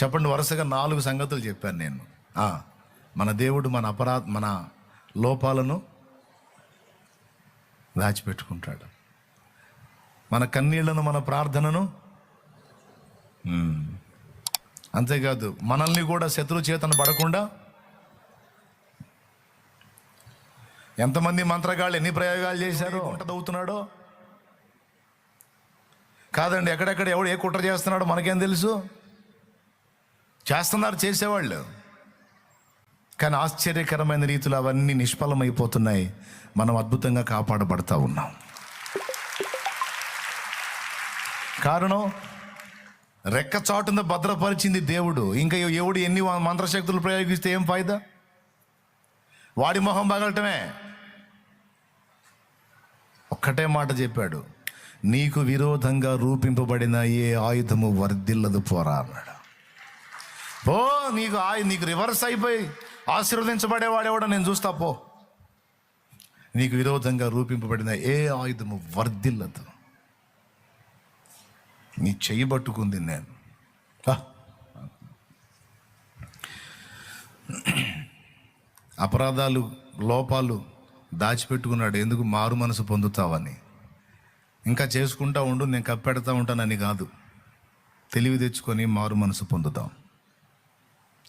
చెప్పండి, వరుసగా 4 సంగతులు చెప్పాను నేను. మన దేవుడు మన లోపాలను దాచిపెట్టుకుంటాడు, మన కన్నీళ్లను, మన ప్రార్థనను. అంతేకాదు, మనల్ని కూడా శత్రు చేతన పడకుండా. ఎంతమంది మంత్రగాళ్ళు ఎన్ని ప్రయోగాలు చేశారో, ఉంటదవుతున్నాడో కాదండి. ఎక్కడెక్కడ ఎవడు ఏ కుట్ర చేస్తున్నాడో మనకేం తెలుసు? చేస్తున్నారు చేసేవాళ్ళు, కానీ ఆశ్చర్యకరమైన రీతిలో అవన్నీ నిష్ఫలమైపోతున్నాయి. మనం అద్భుతంగా కాపాడబడతా ఉన్నాం. కారణం, రెక్కచాటున భద్రపరిచింది దేవుడు. ఇంకా ఎవడు ఎన్ని మంత్రశక్తులు ప్రయోగిస్తే ఏం ఫాయిదా? వాడి మొహం పగలటమే. ఒక్కటే మాట చెప్పాడు, నీకు విరోధంగా రూపింపబడిన ఏ ఆయుధము వర్ధిల్లదు పోరా అన్నాడు. నీకు రివర్స్ అయిపోయి ఆశీర్వదించబడేవాడేవాడో నేను చూస్తా పో. నీకు విరోధంగా రూపింపబడిన ఏ ఆయుధము వర్ధిల్లదు. నీ చెయ్యి పట్టుకుంది నేను. అపరాధాలు, లోపాలు దాచిపెట్టుకున్నాడు. ఎందుకు? మారు మనసు పొందుతావని. ఇంకా చేసుకుంటా ఉండు, నేను కప్పెడతా ఉంటానని కాదు. తెలివి తెచ్చుకొని మారు మనసు పొందుతాం.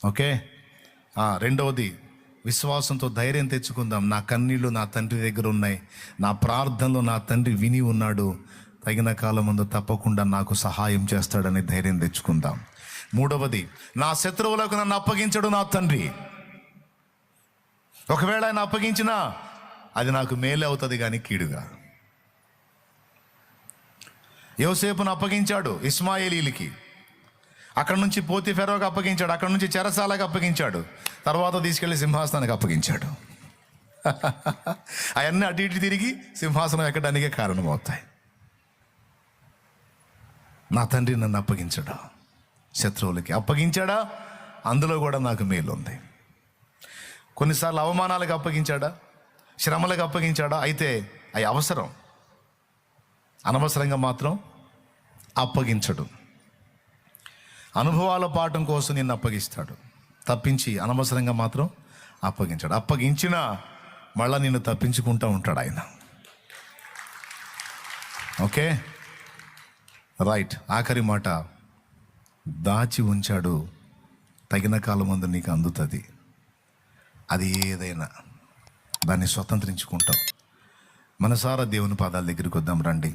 ఓకే. రెండవది, విశ్వాసంతో ధైర్యం తెచ్చుకుందాం. నా కన్నీళ్ళు నా తండ్రి దగ్గర ఉన్నాయి, నా ప్రార్థనలు నా తండ్రి విని ఉన్నాడు, తగిన కాలం ముందు తప్పకుండా నాకు సహాయం చేస్తాడని ధైర్యం తెచ్చుకుందాం. మూడవది, నా శత్రువులకు నన్ను అప్పగించడు నా తండ్రి. ఒకవేళ ఆయన అప్పగించినా అది నాకు మేలే అవుతుంది కానీ కీడుగా. యోసేపును అప్పగించాడు ఇస్మాయేలీలకి, అక్కడ నుంచి పోతీఫెరోకు అప్పగించాడు, అక్కడ నుంచి చెరసాలకు అప్పగించాడు, తర్వాత తీసుకెళ్లి సింహాసనానికి అప్పగించాడు. అవన్నీ అటు ఇటు తిరిగి సింహాసనం ఎక్కడానికే కారణమవుతాయి. నా తండ్రి నన్ను అప్పగించాడా, శత్రువులకి అప్పగించాడా, అందులో కూడా నాకు మేలు ఉంది. కొన్నిసార్లు అవమానాలకు అప్పగించాడా, శ్రమలకు అప్పగించాడా, అయితే అవి అవసరం. అనవసరంగా మాత్రం అప్పగించడు. అనుభవాల పాఠం కోసం నిన్ను అప్పగిస్తాడు తప్పించి అనవసరంగా మాత్రం అప్పగించాడు. అప్పగించినా మళ్ళా నిన్ను తప్పించుకుంటూ ఉంటాడు ఆయన. Okay, right. ఆఖరి మాట, దాచి ఉంచాడు, తగిన కాలం ముందు నీకు అందుతుంది. అది ఏదైనా దాన్ని స్వతంత్రించుకుంటావు. మనసారా దేవుని పాదాల దగ్గరికి వద్దాం రండి.